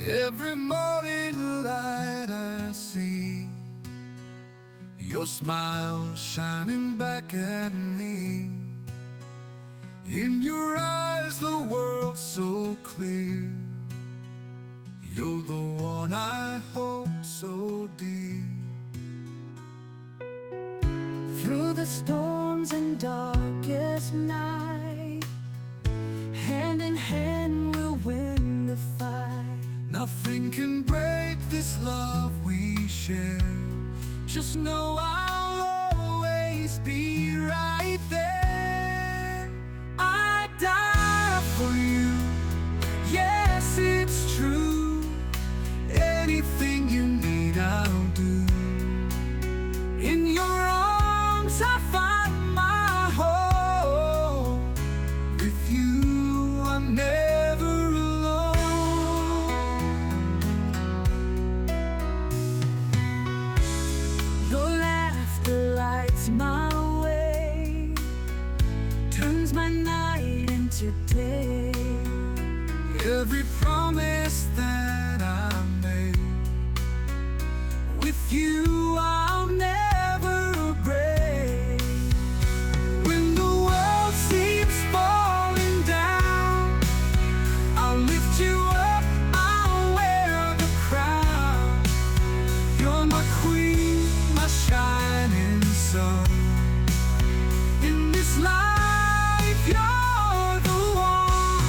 Every morning light I see your smile shining back at me. In your eyes the world's so clear. You're the one I hold so deep. Through the storms and darkest night, hand in hand we'll win the fight. Nothing can break this love we share. Just know I'll always be right there. I die for you, yes it's true. Anything you need I'll do. In your arms I find my home. With you I'm never alone. Your laughter lights my way, turns my night into day. Every promise that I made, with you I'll never break. When the world seems falling down, I'll lift you up, I'll wear the crown. You're my queen, my shining sun. In this life you're the one.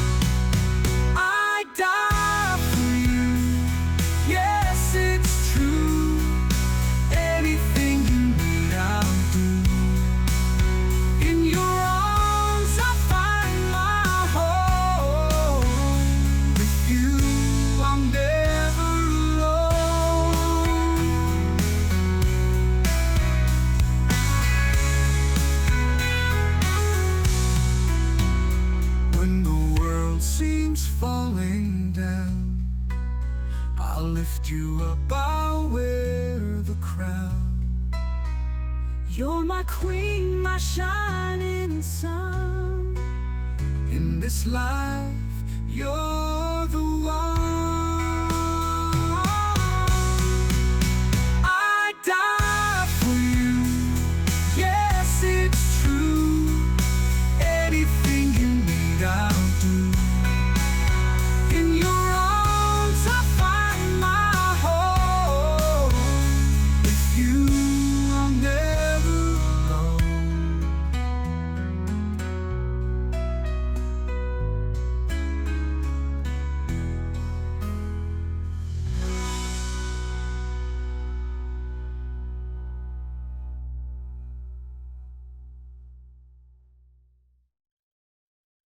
I die for you, yes it's true. Anything you need I'll do. In your arms I find my home. With you I'm never alone. When the world seems falling down, I'll lift you up, I'll wear the crown. You're my queen, my shining sun. In this life, you're